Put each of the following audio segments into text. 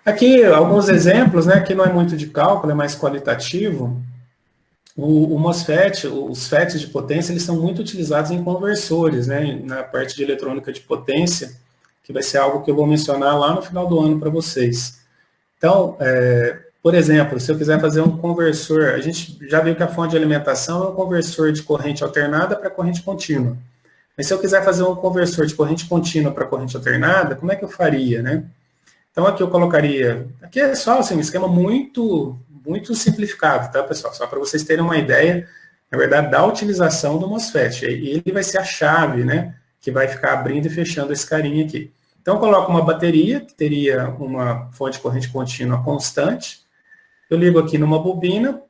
Aqui, alguns exemplos, né, que não é muito de cálculo, é mais qualitativo. O MOSFET, os FETs de potência, eles são muito utilizados em conversores, né, na parte de eletrônica de potência, que vai ser algo que eu vou mencionar lá no final do ano para vocês. Então, por exemplo, se eu quiser fazer um conversor, a gente já viu que a fonte de alimentação é um conversor de corrente alternada para corrente contínua. Mas se eu quiser fazer um conversor de corrente contínua para corrente alternada, como é que eu faria, né? Então, aqui eu colocaria... Aqui é só assim, um esquema muito simplificado, tá, pessoal? Só para vocês terem uma ideia, na verdade, da utilização do MOSFET. E ele vai ser a chave, né, que vai ficar abrindo e fechando esse carinha aqui. Então, eu coloco uma bateria, que teria uma fonte de corrente contínua constante. Eu ligo aqui numa bobina.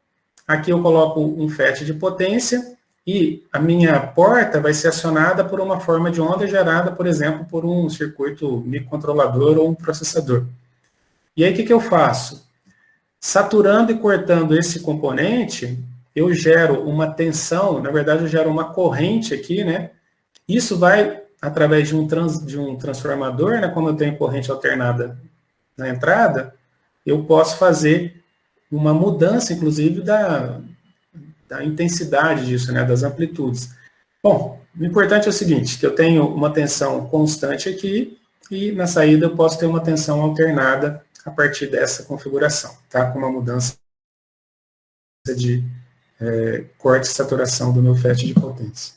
Aqui eu coloco um FET de potência. E a minha porta vai ser acionada por uma forma de onda gerada, por exemplo, por um circuito microcontrolador ou um processador. E aí, o que eu faço? Saturando e cortando esse componente, eu gero uma tensão, na verdade, eu gero uma corrente aqui, né? Isso vai, através de um transformador, né? Como eu tenho corrente alternada na entrada, eu posso fazer uma mudança, inclusive, da intensidade disso, né, das amplitudes. Bom, o importante é o seguinte, que eu tenho uma tensão constante aqui e na saída eu posso ter uma tensão alternada a partir dessa configuração, tá? Com uma mudança de corte e saturação do meu FET de potência.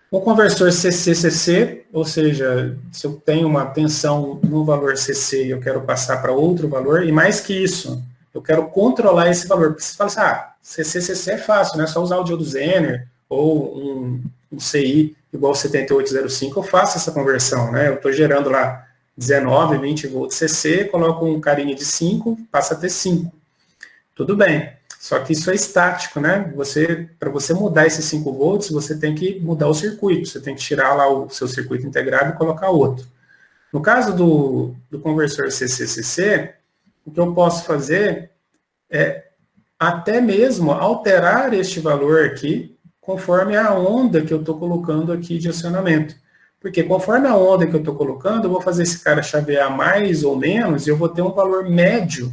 O conversor CC-CC, ou seja, se eu tenho uma tensão no valor CC e eu quero passar para outro valor, e mais que isso, eu quero controlar esse valor. Porque você fala assim, CC-CC é fácil, né? É só usar o diodo Zener ou um CI igual 7805, eu faço essa conversão, né? Eu estou gerando lá 19, 20 volts CC, coloco um carinha de 5, passa a ter 5. Tudo bem. Só que isso é estático, né? Para você mudar esses 5 volts, você tem que mudar o circuito. Você tem que tirar lá o seu circuito integrado e colocar outro. No caso do conversor CC-CC, o que eu posso fazer é até mesmo alterar este valor aqui, conforme a onda que eu estou colocando aqui de acionamento. Porque conforme a onda que eu estou colocando, eu vou fazer esse cara chavear mais ou menos, e eu vou ter um valor médio,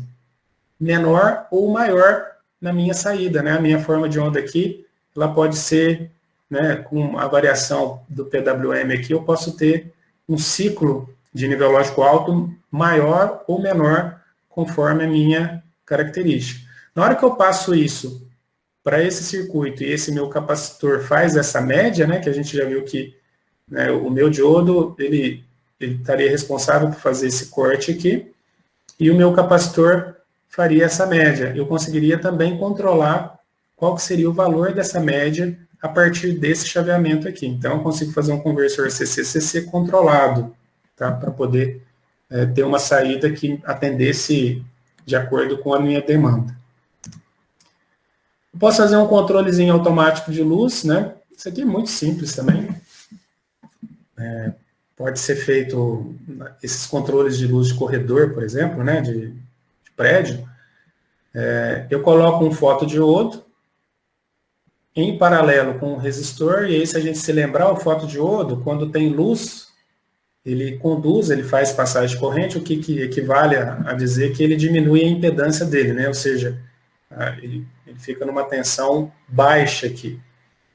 menor ou maior na minha saída, né? A minha forma de onda aqui, ela pode ser, né, com a variação do PWM aqui, eu posso ter um ciclo de nível lógico alto maior ou menor, conforme a minha característica. Na hora que eu passo isso para esse circuito e esse meu capacitor faz essa média, né, que a gente já viu que, né, o meu diodo, ele estaria responsável por fazer esse corte aqui, e o meu capacitor faria essa média. Eu conseguiria também controlar qual que seria o valor dessa média a partir desse chaveamento aqui. Então, eu consigo fazer um conversor CC-CC controlado, tá? Para poder ter uma saída que atendesse de acordo com a minha demanda. Eu posso fazer um controlezinho automático de luz, né? Isso aqui é muito simples também. Pode ser feito esses controles de luz de corredor, por exemplo, né? De prédio. Eu coloco um fotodiodo em paralelo com um resistor, e aí, se a gente se lembrar, o fotodiodo, quando tem luz, ele conduz, ele faz passagem de corrente, o que equivale a dizer que ele diminui a impedância dele, né? Ou seja, ele fica numa tensão baixa aqui.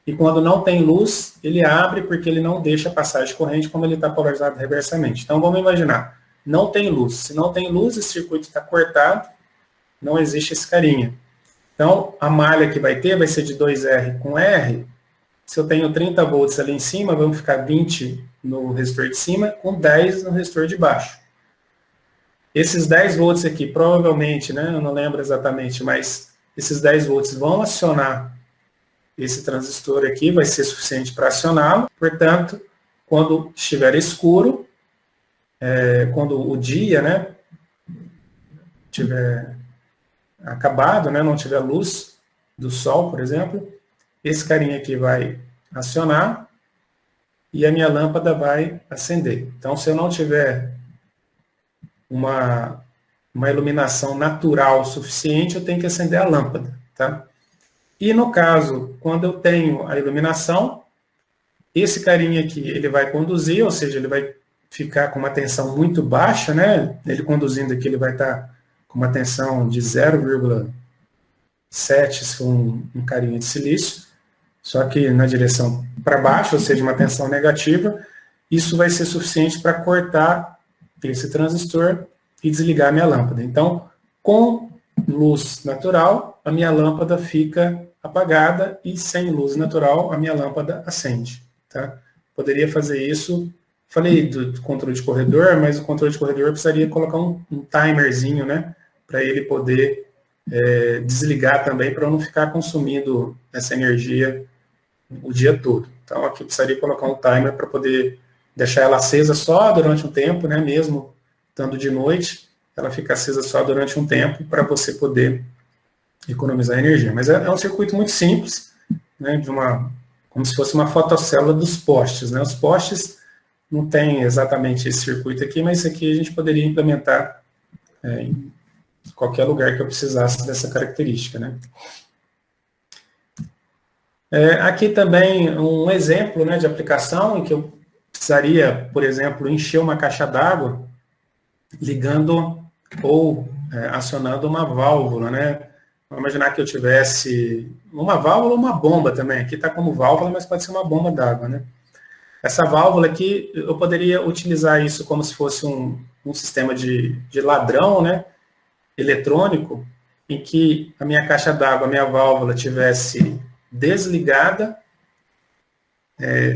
E quando não tem luz, ele abre porque ele não deixa passagem de corrente como ele está polarizado reversamente. Então, vamos imaginar, não tem luz. Se não tem luz, esse circuito está cortado, não existe esse carinha. Então, a malha que vai ter vai ser de 2R com R. Se eu tenho 30 volts ali em cima, vão ficar 20 no resistor de cima, com 10 no resistor de baixo. Esses 10 volts aqui, provavelmente, né, eu não lembro exatamente, mas esses 10 volts vão acionar esse transistor aqui, vai ser suficiente para acioná-lo. Portanto, quando estiver escuro, quando o dia, né, tiver acabado, né, não tiver luz do sol, por exemplo, esse carinha aqui vai acionar e a minha lâmpada vai acender. Então, se eu não tiver uma iluminação natural suficiente, eu tenho que acender a lâmpada, tá? E no caso, quando eu tenho a iluminação, esse carinha aqui, ele vai conduzir, ou seja, ele vai ficar com uma tensão muito baixa, né? Ele conduzindo aqui, ele vai estar com uma tensão de 0,7, se for um carinha de silício, só que na direção para baixo, ou seja, uma tensão negativa. Isso vai ser suficiente para cortar esse transistor e desligar a minha lâmpada. Então, com luz natural, a minha lâmpada fica apagada, e sem luz natural, a minha lâmpada acende. Tá? Poderia fazer isso. Falei do controle de corredor, mas o controle de corredor precisaria colocar um timerzinho, né, para ele poder desligar também, para não ficar consumindo essa energia o dia todo. Então, aqui precisaria colocar um timer para poder deixar ela acesa só durante um tempo, né, mesmo estando de noite, ela fica acesa só durante um tempo para você poder economizar energia. Mas é um circuito muito simples, né, como se fosse uma fotocélula dos postes. Né? Os postes não tem exatamente esse circuito aqui, mas isso aqui a gente poderia implementar em qualquer lugar que eu precisasse dessa característica. Né? Aqui também um exemplo, né, de aplicação em que eu precisaria, por exemplo, encher uma caixa d'água ligando ou acionando uma válvula, né? Vamos imaginar que eu tivesse uma válvula ou uma bomba também. Aqui está como válvula, mas pode ser uma bomba d'água, né? Essa válvula aqui, eu poderia utilizar isso como se fosse um sistema de ladrão, né, eletrônico, em que a minha caixa d'água, a minha válvula tivesse desligada.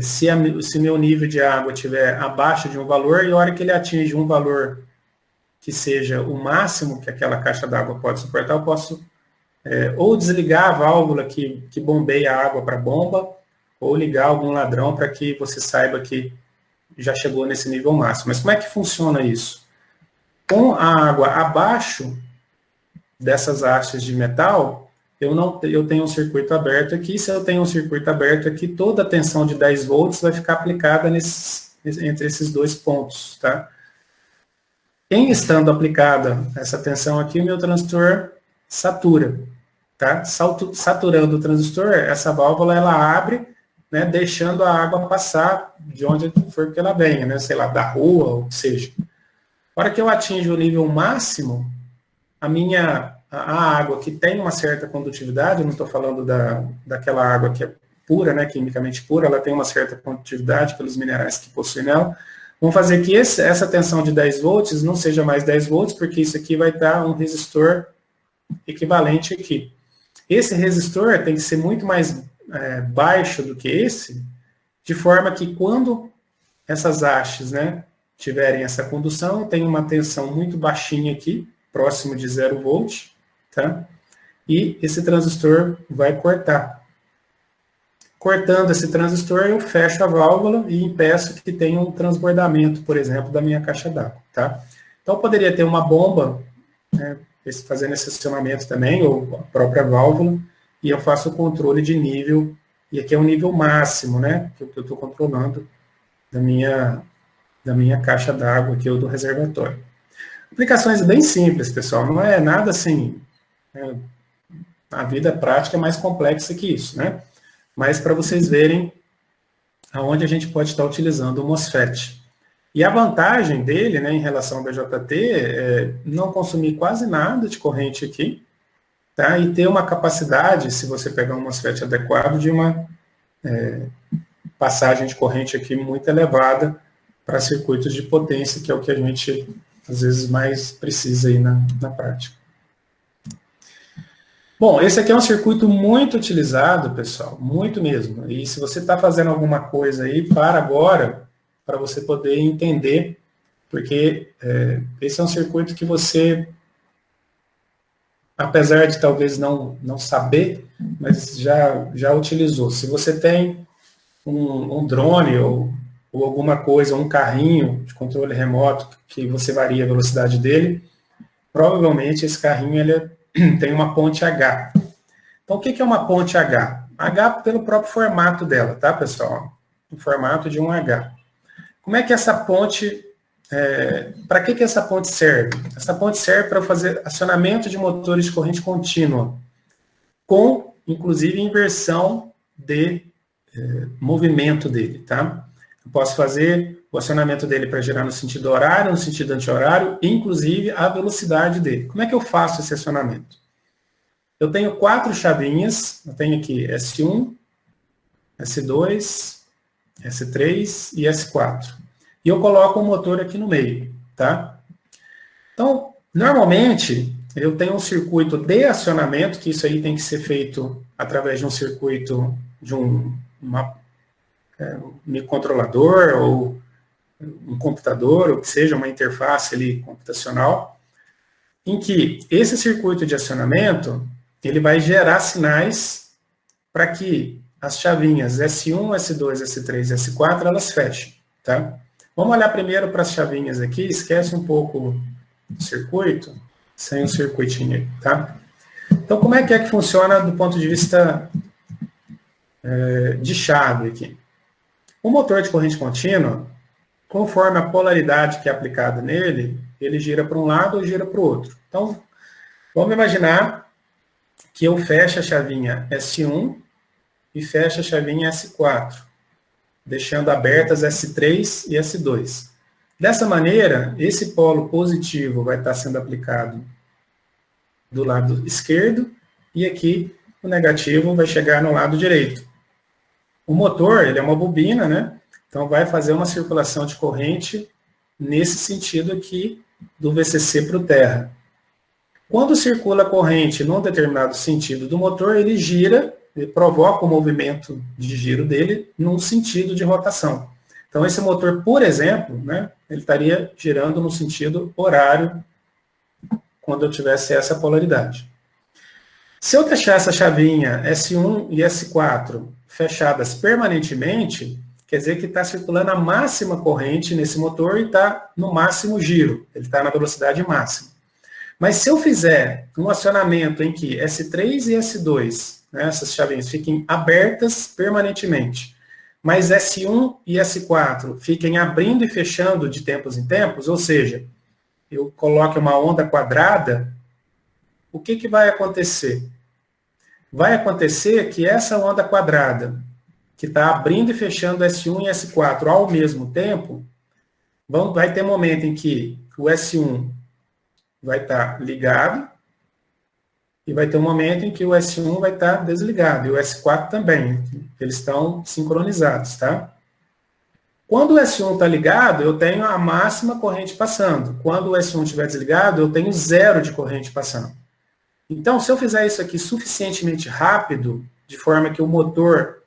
Se meu nível de água estiver abaixo de um valor, e a hora que ele atinge um valor que seja o máximo que aquela caixa d'água pode suportar, eu posso ou desligar a válvula que bombeia a água para a bomba, ou ligar algum ladrão para que você saiba que já chegou nesse nível máximo. Mas como é que funciona isso? Com a água abaixo dessas hastes de metal, eu tenho um circuito aberto aqui. Se eu tenho um circuito aberto aqui, toda a tensão de 10 volts vai ficar aplicada entre esses dois pontos. Tá? Em estando aplicada essa tensão aqui, o meu transistor satura. Tá? Saturando o transistor, essa válvula ela abre, né, deixando a água passar de onde for que ela venha, né, sei lá, da rua, ou o que seja. Na hora que eu atinjo o nível máximo, a água que tem uma certa condutividade, eu não estou falando daquela água que é pura, né, quimicamente pura, ela tem uma certa condutividade pelos minerais que possuem nela, vão fazer que essa tensão de 10 volts não seja mais 10 volts, porque isso aqui vai dar um resistor equivalente aqui. Esse resistor tem que ser muito mais baixo do que esse, de forma que quando essas hastes, né, tiverem essa condução, tem uma tensão muito baixinha aqui, próximo de 0 volt, tá? E esse transistor vai cortar. Cortando esse transistor, eu fecho a válvula e impeço que tenha um transbordamento, por exemplo, da minha caixa d'água, tá? Então, eu poderia ter uma bomba, né, fazendo esse acionamento também, ou a própria válvula, e eu faço o controle de nível, e aqui é o nível máximo, né, que eu estou controlando da minha caixa d'água aqui, ou do reservatório. Aplicações bem simples, pessoal, não é nada assim, a vida prática é mais complexa que isso, né? Mas para vocês verem aonde a gente pode estar utilizando o MOSFET. E a vantagem dele, né, em relação ao BJT, é não consumir quase nada de corrente aqui, tá? E ter uma capacidade, se você pegar um MOSFET adequado, de uma passagem de corrente aqui muito elevada para circuitos de potência, que é o que a gente, às vezes, mais precisa aí na prática. Bom, esse aqui é um circuito muito utilizado, pessoal, muito mesmo. E se você está fazendo alguma coisa aí, para agora, para você poder entender, porque esse é um circuito que você, apesar de talvez não saber, mas já utilizou. Se você tem um drone ou alguma coisa, um carrinho de controle remoto que você varia a velocidade dele, provavelmente esse carrinho ele tem uma ponte H. Então, o que é uma ponte H? H pelo próprio formato dela, tá, pessoal? O formato de um H. Como é que essa ponte... para que essa ponte serve? Essa ponte serve para fazer acionamento de motores de corrente contínua, com, inclusive, inversão de movimento dele, tá? Eu posso fazer o acionamento dele para girar no sentido horário, no sentido anti-horário, inclusive a velocidade dele. Como é que eu faço esse acionamento? Eu tenho 4 chavinhas, eu tenho aqui S1, S2, S3 e S4. E eu coloco o motor aqui no meio, tá? Então, normalmente, eu tenho um circuito de acionamento, que isso aí tem que ser feito através de um circuito de um microcontrolador ou um computador, ou que seja, uma interface ali computacional, em que esse circuito de acionamento, ele vai gerar sinais para que as chavinhas S1, S2, S3 e S4, elas fechem, tá? Vamos olhar primeiro para as chavinhas aqui, esquece um pouco do circuito, sem o circuitinho, tá? Então, como é que funciona do ponto de vista de chave aqui? O motor de corrente contínua, conforme a polaridade que é aplicada nele, ele gira para um lado ou gira para o outro. Então, vamos imaginar que eu feche a chavinha S1 e feche a chavinha S4, deixando abertas S3 e S2. Dessa maneira, esse polo positivo vai estar sendo aplicado do lado esquerdo e aqui o negativo vai chegar no lado direito. O motor, ele é uma bobina, né? Então vai fazer uma circulação de corrente nesse sentido aqui do VCC para o terra. Quando circula a corrente num determinado sentido do motor, ele gira, ele provoca o movimento de giro dele num sentido de rotação. Então esse motor, por exemplo, né, ele estaria girando no sentido horário quando eu tivesse essa polaridade. Se eu deixar essa chavinha S1 e S4 fechadas permanentemente, quer dizer que está circulando a máxima corrente nesse motor e está no máximo giro, ele está na velocidade máxima. Mas se eu fizer um acionamento em que S3 e S2, né, essas chavinhas, fiquem abertas permanentemente, mas S1 e S4 fiquem abrindo e fechando de tempos em tempos, ou seja, eu coloque uma onda quadrada, o que vai acontecer? Vai acontecer que essa onda quadrada, que está abrindo e fechando S1 e S4 ao mesmo tempo, vai ter momento em que o S1 vai estar ligado e vai ter um momento em que o S1 vai estar desligado e o S4 também. Eles estão sincronizados, tá? Quando o S1 está ligado, eu tenho a máxima corrente passando. Quando o S1 estiver desligado, eu tenho 0 de corrente passando. Então, se eu fizer isso aqui suficientemente rápido, de forma que o motor,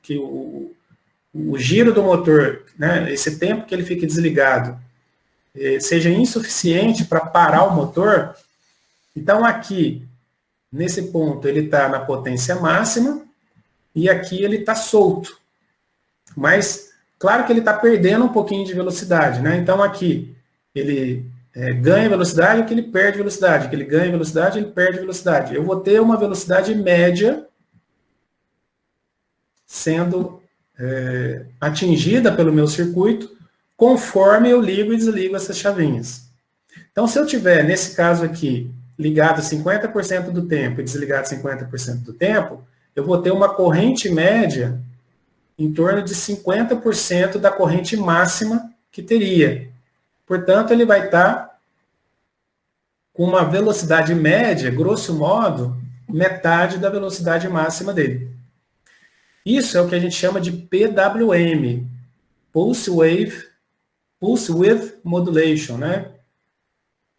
que o giro do motor, né, esse tempo que ele fique desligado, seja insuficiente para parar o motor, então aqui, nesse ponto, ele está na potência máxima e aqui ele está solto. Mas, claro que ele está perdendo um pouquinho de velocidade, né? Então aqui, ele ganha velocidade, aqui ele perde velocidade, aqui ele ganha velocidade, ele perde velocidade. Eu vou ter uma velocidade média sendo atingida pelo meu circuito conforme eu ligo e desligo essas chavinhas. Então, se eu tiver, nesse caso aqui, ligado 50% do tempo e desligado 50% do tempo, eu vou ter uma corrente média em torno de 50% da corrente máxima que teria. Portanto, ele vai estar com uma velocidade média, grosso modo, metade da velocidade máxima dele. Isso é o que a gente chama de PWM, Pulse Width Modulation, né?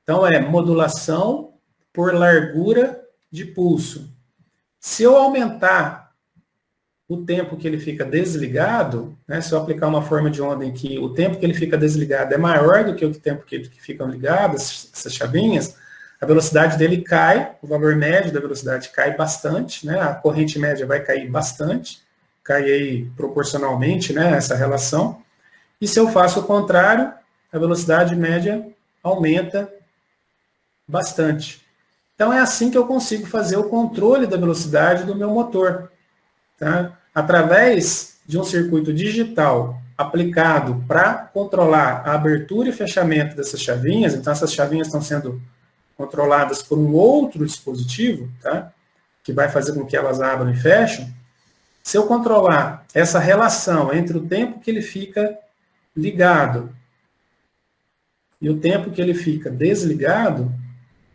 Então, é modulação por largura de pulso. Se eu aumentar o tempo que ele fica desligado, né, se eu aplicar uma forma de onda em que o tempo que ele fica desligado é maior do que o tempo que ficam ligadas, essas chavinhas, a velocidade dele cai, o valor médio da velocidade cai bastante, né, a corrente média vai cair bastante, cai aí proporcionalmente, né, essa relação. E se eu faço o contrário, a velocidade média aumenta bastante. Então, é assim que eu consigo fazer o controle da velocidade do meu motor. Tá? Através de um circuito digital aplicado para controlar a abertura e fechamento dessas chavinhas, então essas chavinhas estão sendo controladas por um outro dispositivo, tá? Que vai fazer com que elas abram e fechem. Se eu controlar essa relação entre o tempo que ele fica ligado e o tempo que ele fica desligado,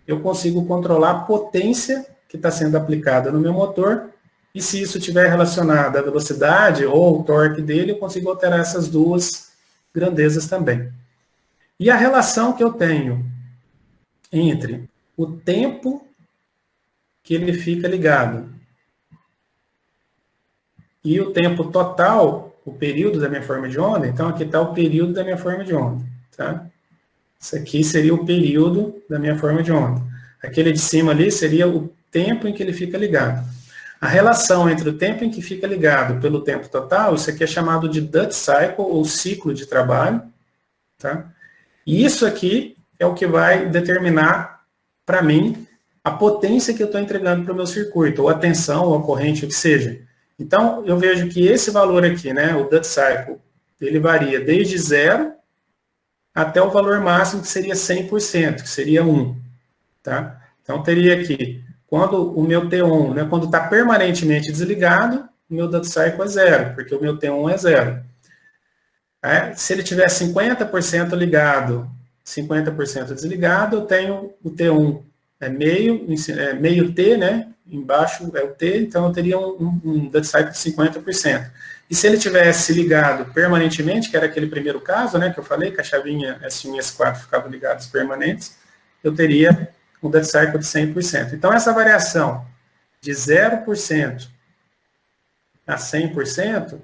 eu consigo controlar a potência que está sendo aplicada no meu motor, e se isso estiver relacionado à velocidade ou ao torque dele, eu consigo alterar essas duas grandezas também. E a relação que eu tenho entre o tempo que ele fica ligado e o tempo total, o período da minha forma de onda, então aqui está o período da minha forma de onda, tá? Isso aqui seria o período da minha forma de onda. Aquele de cima ali seria o tempo em que ele fica ligado. A relação entre o tempo em que fica ligado pelo tempo total, isso aqui é chamado de duty cycle, ou ciclo de trabalho, tá? E isso aqui é o que vai determinar, para mim, a potência que eu estou entregando para o meu circuito, ou a tensão, ou a corrente, o que seja. Então, eu vejo que esse valor aqui, né, o duty cycle, ele varia desde 0 até o valor máximo, que seria 100%, que seria 1. Tá? Então, teria aqui, quando o meu T1, né, quando está permanentemente desligado, o meu duty cycle é 0, porque o meu T1 é 0. Se ele tiver 50% ligado, 50% desligado, eu tenho o T1 meio T, né? Embaixo é o T, então eu teria um duty cycle de 50%. E se ele tivesse ligado permanentemente, que era aquele primeiro caso, né, que eu falei, que a chavinha S1 e S4 ficavam ligados permanentes, eu teria um duty cycle de 100%. Então, essa variação de 0% a 100%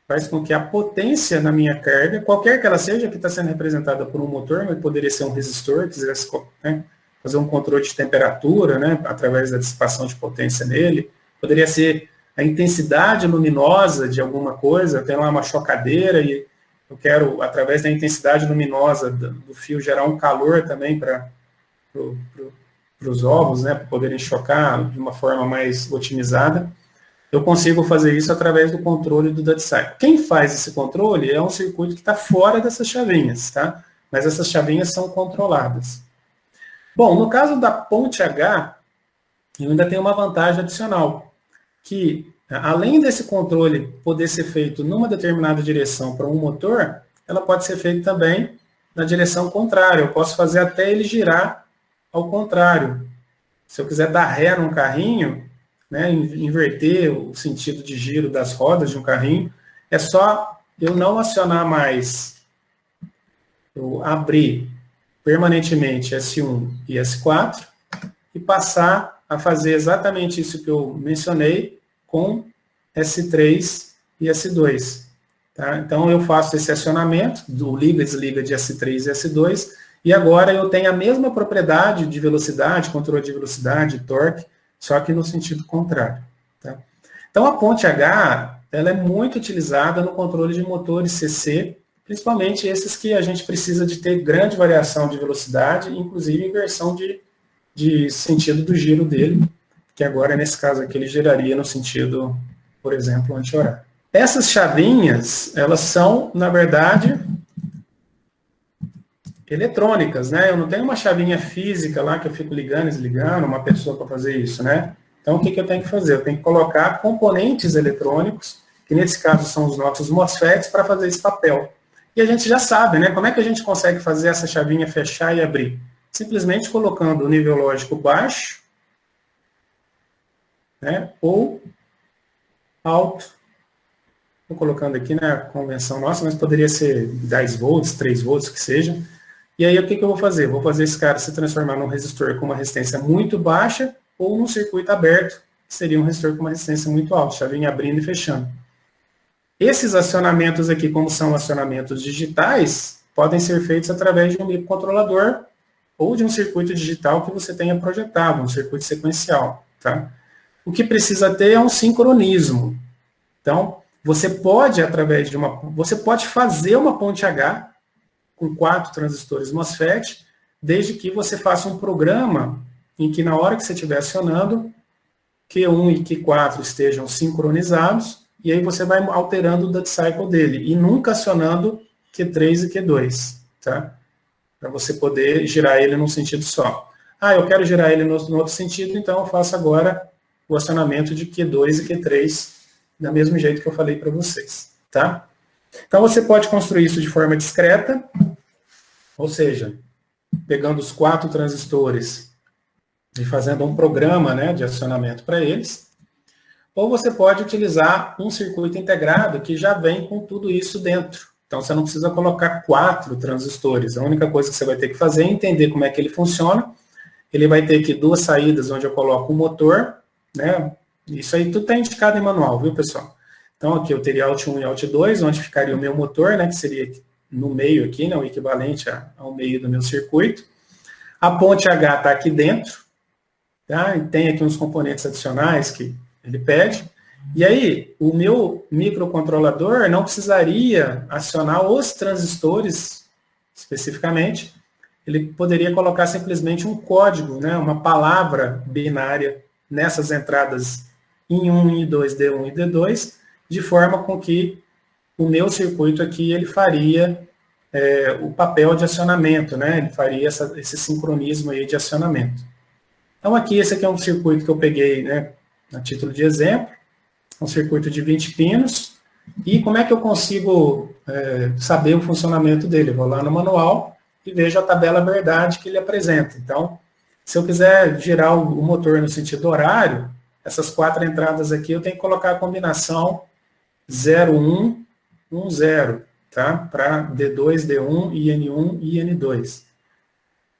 faz com que a potência na minha carga, qualquer que ela seja, que está sendo representada por um motor, mas poderia ser um resistor, quisesse, né, fazer um controle de temperatura, né, através da dissipação de potência nele, poderia ser a intensidade luminosa de alguma coisa, eu tenho lá uma chocadeira e eu quero, através da intensidade luminosa do fio, gerar um calor também para os ovos, né, para poderem chocar de uma forma mais otimizada. Eu consigo fazer isso através do controle do duty cycle. Quem faz esse controle é um circuito que está fora dessas chavinhas, tá? Mas essas chavinhas são controladas. Bom, no caso da ponte H, eu ainda tenho uma vantagem adicional, que além desse controle poder ser feito numa determinada direção para um motor, ela pode ser feita também na direção contrária. Eu posso fazer até ele girar ao contrário. Se eu quiser dar ré num carrinho, né, inverter o sentido de giro das rodas de um carrinho, é só eu não acionar mais, eu abrir permanentemente S1 e S4 e passar a fazer exatamente isso que eu mencionei com S3 e S2. Tá? Então, eu faço esse acionamento do liga e desliga de S3 e S2, e agora eu tenho a mesma propriedade de velocidade, controle de velocidade, torque, só que no sentido contrário. Tá? Então, a ponte H, ela é muito utilizada no controle de motores CC, principalmente esses que a gente precisa de ter grande variação de velocidade, inclusive inversão de sentido do giro dele, que agora, nesse caso aqui, ele giraria no sentido, por exemplo, anti-horário. Essas chavinhas, elas são, na verdade, eletrônicas, né? Eu não tenho uma chavinha física lá que eu fico ligando e desligando, uma pessoa para fazer isso, né? Então, o que eu tenho que fazer? Eu tenho que colocar componentes eletrônicos, que nesse caso são os nossos MOSFETs, para fazer esse papel. E a gente já sabe, né? Como é que a gente consegue fazer essa chavinha fechar e abrir? Simplesmente colocando o nível lógico baixo, né? Ou alto. Estou colocando aqui na convenção nossa, mas poderia ser 10 volts, 3 volts, que seja. E aí, o que eu vou fazer? Vou fazer esse cara se transformar num resistor com uma resistência muito baixa ou num circuito aberto, que seria um resistor com uma resistência muito alta, chavinha abrindo e fechando. Esses acionamentos aqui, como são acionamentos digitais, podem ser feitos através de um microcontrolador ou de um circuito digital que você tenha projetado, um circuito sequencial. Tá? O que precisa ter é um sincronismo. Então, você pode, você pode fazer uma ponte H com 4 transistores MOSFET, desde que você faça um programa em que na hora que você estiver acionando, Q1 e Q4 estejam sincronizados, e aí você vai alterando o duty cycle dele, e nunca acionando Q3 e Q2, tá? Para você poder girar ele num sentido só. Ah, eu quero girar ele no outro sentido, então eu faço agora o acionamento de Q2 e Q3, do mesmo jeito que eu falei para vocês, tá? Então, você pode construir isso de forma discreta, ou seja, pegando os 4 transistores e fazendo um programa, né, de acionamento para eles, ou você pode utilizar um circuito integrado que já vem com tudo isso dentro. Então, você não precisa colocar 4 transistores. A única coisa que você vai ter que fazer é entender como é que ele funciona. Ele vai ter aqui 2 saídas onde eu coloco o motor, né? Isso aí tudo está indicado em manual, viu, pessoal? Então, aqui eu teria Alt 1 e Alt 2, onde ficaria o meu motor, né, que seria no meio aqui, né, o equivalente ao meio do meu circuito. A ponte H está aqui dentro, tá? E tem aqui uns componentes adicionais que ele pede. E aí, o meu microcontrolador não precisaria acionar os transistores especificamente, ele poderia colocar simplesmente um código, né, uma palavra binária nessas entradas IN1, IN2, D1 e D2, de forma com que o meu circuito aqui ele faria o papel de acionamento, né, ele faria esse sincronismo aí de acionamento. Então aqui, esse aqui é um circuito que eu peguei, né, a título de exemplo, um circuito de 20 pinos, e como é que eu consigo saber o funcionamento dele? Eu vou lá no manual e vejo a tabela verdade que ele apresenta. Então, se eu quiser girar o motor no sentido horário, essas 4 entradas aqui eu tenho que colocar a combinação 01, 10, tá? Para D2, D1, IN1 e IN2.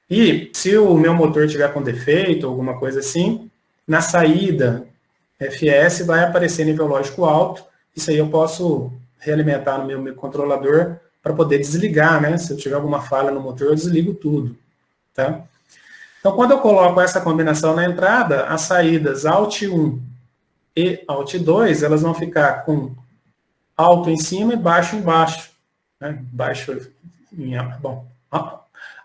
E se o meu motor tiver com defeito, alguma coisa assim, na saída FS vai aparecer nível lógico alto. Isso aí eu posso realimentar no meu microcontrolador para poder desligar, né? Se eu tiver alguma falha no motor, eu desligo tudo, tá? Então, quando eu coloco essa combinação na entrada, as saídas Alt 1 e Alt 2, elas vão ficar com alto em cima e baixo embaixo, né? Baixo em bom,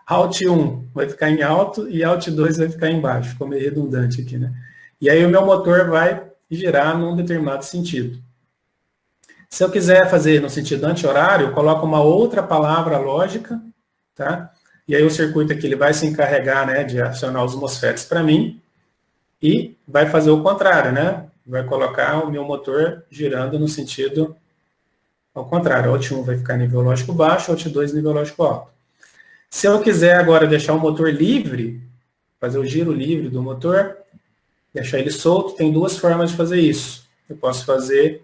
Alt 1 vai ficar em alto e Alt 2 vai ficar embaixo. Ficou meio redundante aqui, né? E aí o meu motor vai girar num determinado sentido. Se eu quiser fazer no sentido anti-horário, eu coloco uma outra palavra lógica, tá? E aí o circuito aqui ele vai se encarregar, né, de acionar os MOSFETs para mim e vai fazer o contrário, né? Vai colocar o meu motor girando no sentido ao contrário. Alt 1 vai ficar nível lógico baixo, Alt 2 nível lógico alto. Se eu quiser agora deixar o motor livre, fazer o giro livre do motor, deixar ele solto, tem 2 formas de fazer isso. Eu posso fazer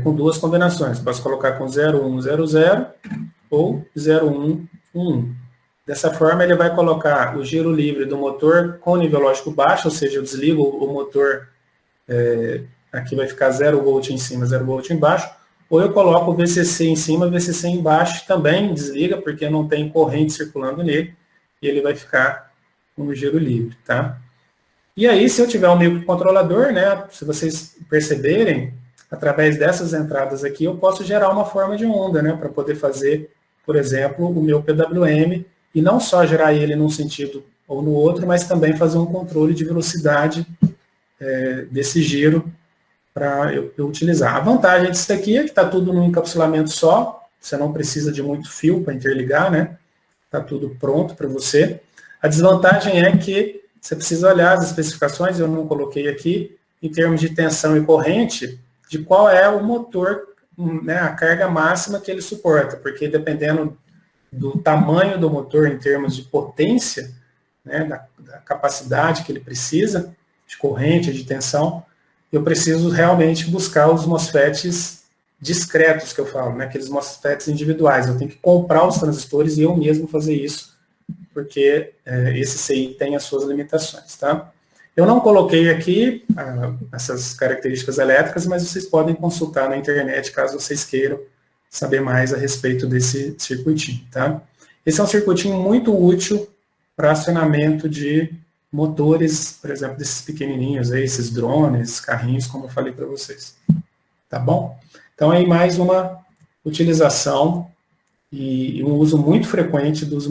com 2 combinações. Posso colocar com 0100 ou 0111. Dessa forma, ele vai colocar o giro livre do motor com nível lógico baixo, ou seja, eu desligo o motor, aqui vai ficar 0 volt em cima, 0 volt embaixo, ou eu coloco o VCC em cima, VCC embaixo, também desliga, porque não tem corrente circulando nele, e ele vai ficar com o giro livre, tá? E aí, se eu tiver um microcontrolador, né, se vocês perceberem, através dessas entradas aqui, eu posso gerar uma forma de onda, né, para poder fazer, por exemplo, o meu PWM, e não só gerar ele num sentido ou no outro, mas também fazer um controle de velocidade desse giro para eu utilizar. A vantagem disso aqui é que está tudo num encapsulamento só, você não precisa de muito fio para interligar, né, está tudo pronto para você. A desvantagem é que você precisa olhar as especificações, eu não coloquei aqui, em termos de tensão e corrente, de qual é o motor, né, a carga máxima que ele suporta, porque dependendo do tamanho do motor em termos de potência, né, da capacidade que ele precisa, de corrente, de tensão, eu preciso realmente buscar os MOSFETs discretos, que eu falo, né, aqueles MOSFETs individuais. Eu tenho que comprar os transistores e eu mesmo fazer isso, porque esse CI tem as suas limitações, tá? Eu não coloquei aqui essas características elétricas, mas vocês podem consultar na internet, caso vocês queiram saber mais a respeito desse circuitinho, tá? Esse é um circuitinho muito útil para acionamento de motores, por exemplo, desses pequenininhos aí, esses drones, carrinhos, como eu falei para vocês. Tá bom? Então, aí mais uma utilização e um uso muito frequente dos